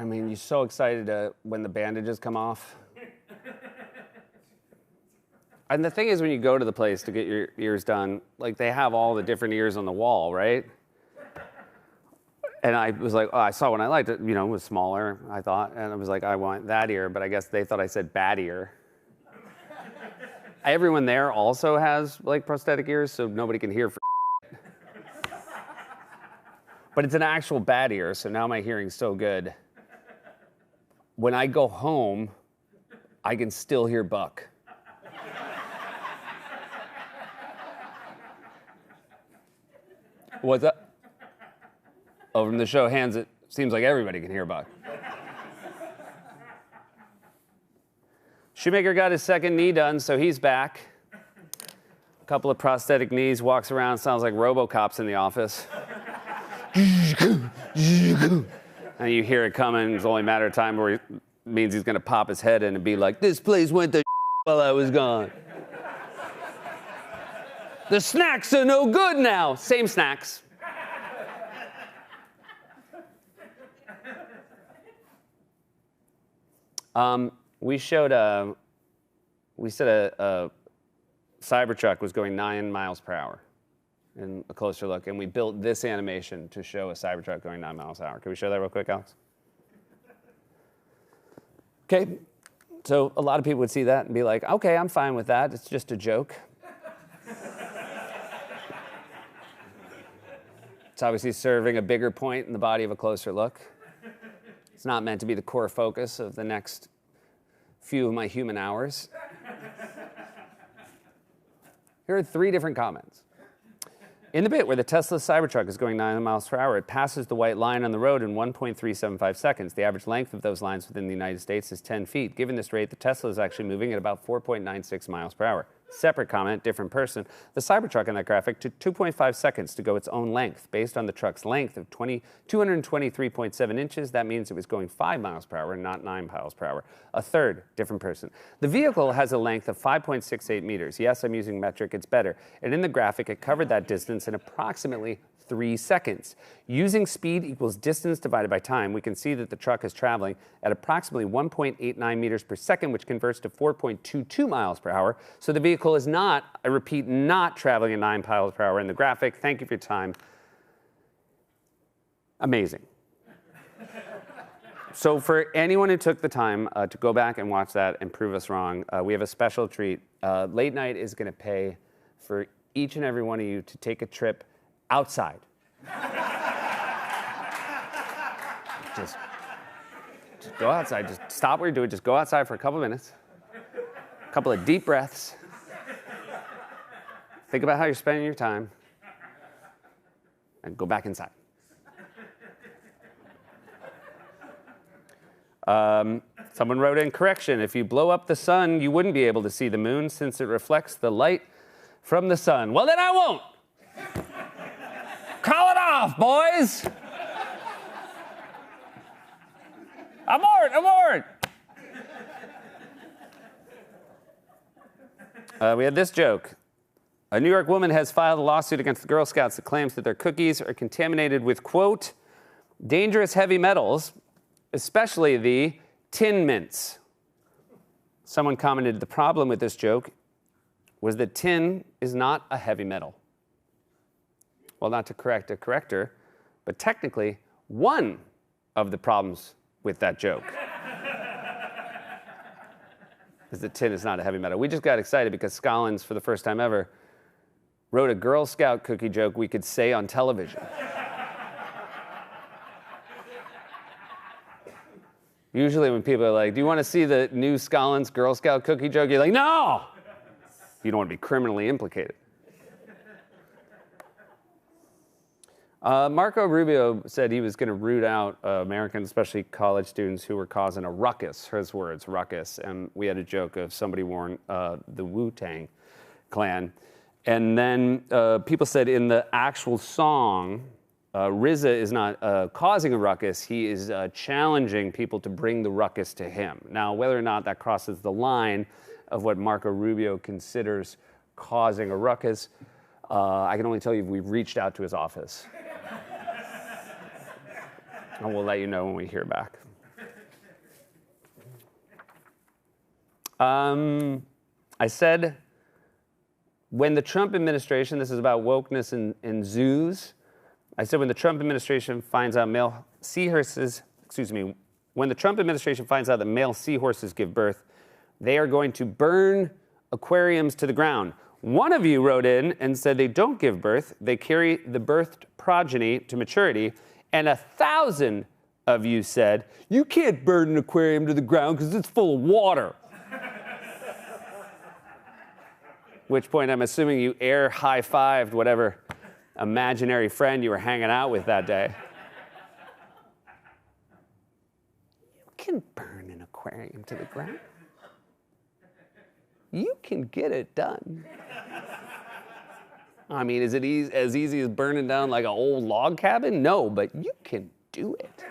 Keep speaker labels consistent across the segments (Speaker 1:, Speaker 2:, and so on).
Speaker 1: I mean, you're so excited when the bandages come off. And the thing is, when you go to the place to get your ears done, like they have all the different ears on the wall, right? And I was like, oh, I saw one I liked. It, you know, it was smaller, I thought. And I was like, I want that ear. But I guess they thought I said bad ear. Everyone there also has like prosthetic ears, so nobody can hear for But it's an actual bad ear, so now my hearing's so good. When I go home, I can still hear Buck. What's up? Oh, from the show hands, it seems like everybody can hear Buck. Shoemaker got his second knee done, so he's back. A couple of prosthetic knees, walks around, sounds like RoboCop's in the office. And you hear it coming, it's only a matter of time where it means he's gonna pop his head in and be like, this place went to while I was gone. The snacks are no good now. Same snacks. We said a Cybertruck was going 9 miles per hour in a closer look, and we built this animation to show a Cybertruck going 9 miles an hour. Can we show that real quick, Alex? Okay, so a lot of people would see that and be like, okay, I'm fine with that. It's just a joke. It's obviously serving a bigger point in the body of a closer look. It's not meant to be the core focus of the next few of my human hours. Here are 3 different comments. In the bit where the Tesla Cybertruck is going 9 miles per hour, it passes the white line on the road in 1.375 seconds. The average length of those lines within the United States is 10 feet. Given this rate, the Tesla is actually moving at about 4.96 miles per hour. Separate comment, different person. The Cybertruck in that graphic took 2.5 seconds to go its own length. Based on the truck's length of 223.7 inches, that means it was going 5 miles per hour, not 9 miles per hour. A third, different person. The vehicle has a length of 5.68 meters. Yes, I'm using metric, it's better. And in the graphic, it covered that distance in approximately 3 seconds. Using speed equals distance divided by time, we can see that the truck is traveling at approximately 1.89 meters per second, which converts to 4.22 miles per hour. So the vehicle is not, I repeat, not traveling at 9 miles per hour in the graphic. Thank you for your time. Amazing. So for anyone who took the time to go back and watch that and prove us wrong, we have a special treat. Late Night is going to pay for each and every one of you to take a trip outside. Just go outside. Just stop what you're doing. Just go outside for a couple of minutes. A couple of deep breaths. Think about how you're spending your time. And go back inside. Someone wrote in, correction, if you blow up the sun, you wouldn't be able to see the moon since it reflects the light from the sun. Well, then I won't. Call it off, boys. Abort. We had this joke. A New York woman has filed a lawsuit against the Girl Scouts that claims that their cookies are contaminated with, quote, dangerous heavy metals, especially the tin mints. Someone commented, the problem with this joke was that tin is not a heavy metal. Well, not to correct a corrector, but technically one of the problems with that joke is that tin is not a heavy metal. We just got excited because Scollins, for the first time ever, wrote a Girl Scout cookie joke we could say on television. Usually when people are like, do you want to see the new Scollins Girl Scout cookie joke? You're like, no! You don't want to be criminally implicated. Marco Rubio said he was going to root out Americans, especially college students, who were causing a ruckus, his words, ruckus. And we had a joke of somebody wearing the Wu-Tang Clan. And then people said in the actual song, RZA is not causing a ruckus, he is challenging people to bring the ruckus to him. Now, whether or not that crosses the line of what Marco Rubio considers causing a ruckus, I can only tell you we've reached out to his office. And we'll let you know when we hear back. I said, when the Trump administration, this is about wokeness in zoos. I said, when the Trump administration finds out male seahorses, when the Trump administration finds out that male seahorses give birth, they are going to burn aquariums to the ground. One of you wrote in and said they don't give birth, they carry the birthed progeny to maturity, and 1,000 of you said, you can't burn an aquarium to the ground because it's full of water. Which point I'm assuming you air high-fived whatever imaginary friend you were hanging out with that day. You can burn an aquarium to the ground. You can get it done. I mean, is it as easy as burning down like an old log cabin? No, but you can do it.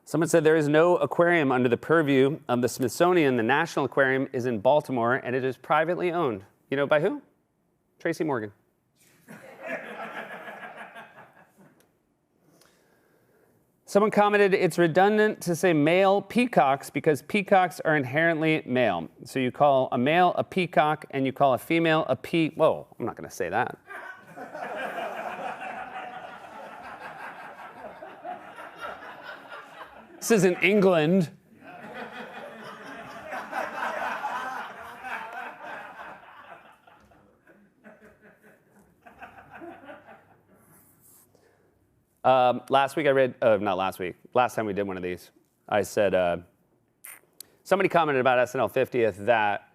Speaker 1: Someone said there is no aquarium under the purview of the Smithsonian. The National Aquarium is in Baltimore, and it is privately owned. You know by who? Tracy Morgan. Someone commented, it's redundant to say male peacocks because peacocks are inherently male. So you call a male a peacock, and you call a female a Whoa, I'm not going to say that. This isn't England. Last week I read, not last week, last time we did one of these, I said, somebody commented about SNL 50th that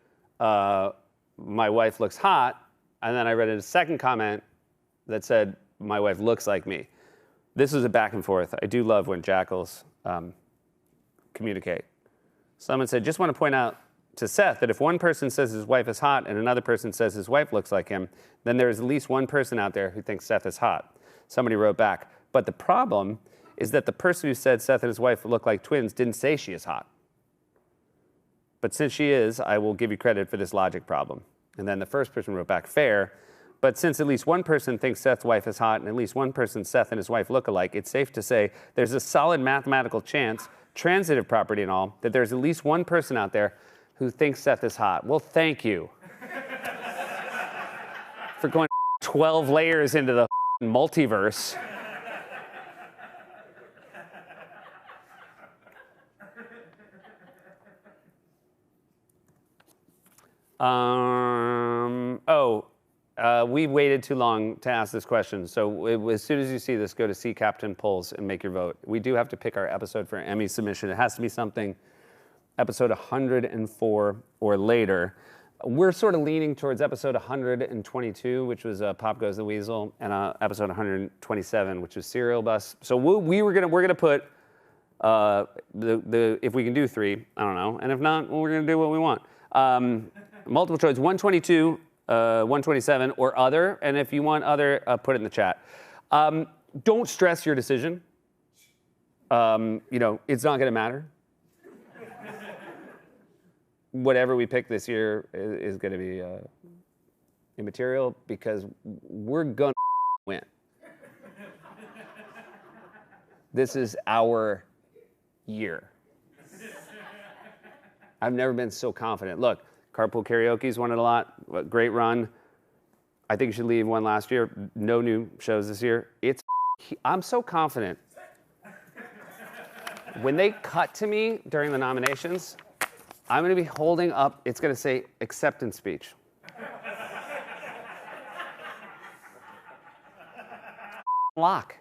Speaker 1: my wife looks hot, and then I read a second comment that said my wife looks like me. This is a back and forth. I do love when jackals communicate. Someone said, just want to point out to Seth that if one person says his wife is hot and another person says his wife looks like him, then there is at least one person out there who thinks Seth is hot. Somebody wrote back, but the problem is that the person who said Seth and his wife look like twins didn't say she is hot. But since she is, I will give you credit for this logic problem. And then the first person wrote back, fair. But since at least one person thinks Seth's wife is hot and at least one person Seth and his wife look alike, it's safe to say there's a solid mathematical chance, transitive property and all, that there's at least one person out there who thinks Seth is hot. Well, thank you for going 12 layers into the multiverse. We waited too long to ask this question. So as soon as you see this, go to See Captain Polls and make your vote. We do have to pick our episode for Emmy submission. It has to be something episode 104 or later. We're sort of leaning towards episode 122, which was Pop Goes the Weasel, and episode 127, which was Cereal Bus. So we're gonna put if we can do 3, I don't know, and if not, we're gonna do what we want. Multiple choice, 122, 127, or other. And if you want other, put it in the chat. Don't stress your decision. It's not going to matter. Whatever we pick this year is going to be immaterial because we're going to win. This is our year. I've never been so confident. Look, Carpool Karaoke's won it a lot. Great run. I think you should leave one last year. No new shows this year. I'm so confident. When they cut to me during the nominations, I'm going to be holding up, it's going to say acceptance speech. Lock.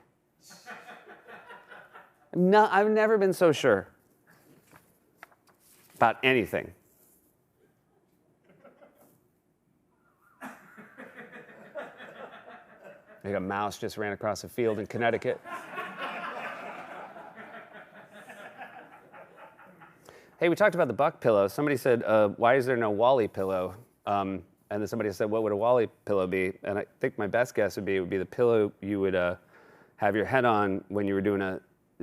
Speaker 1: No, I've never been so sure about anything. Like a mouse just ran across a field in Connecticut. Hey, we talked about the Buck pillow. Somebody said, why is there no Wally pillow? And then somebody said, what would a Wally pillow be? And I think my best guess would be the pillow you would have your head on when you were doing a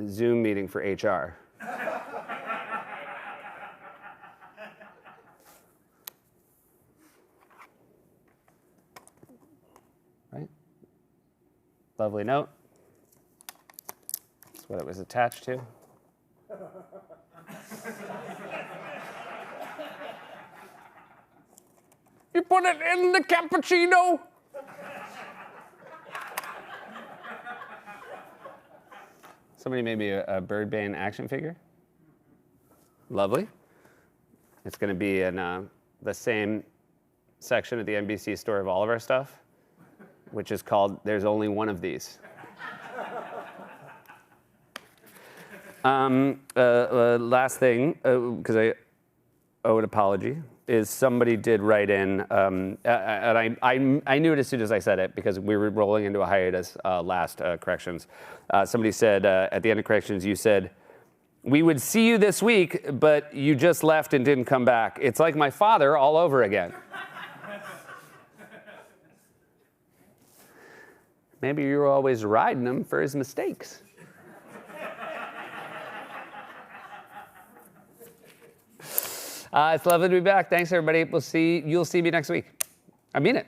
Speaker 1: Zoom meeting for HR. Right? Lovely note. That's what it was attached to. You put it in the cappuccino. Somebody made me a Birdbane action figure. Lovely. It's going to be in the same section at the NBC store of all of our stuff, which is called There's Only One of These. Last thing, because I owe an apology, is somebody did write in, and I knew it as soon as I said it because we were rolling into a hiatus last corrections. Somebody said at the end of corrections, you said, "We would see you this week, but you just left and didn't come back. It's like my father all over again." Maybe you were always riding him for his mistakes. It's lovely to be back. Thanks, everybody. You'll see me next week. I mean it.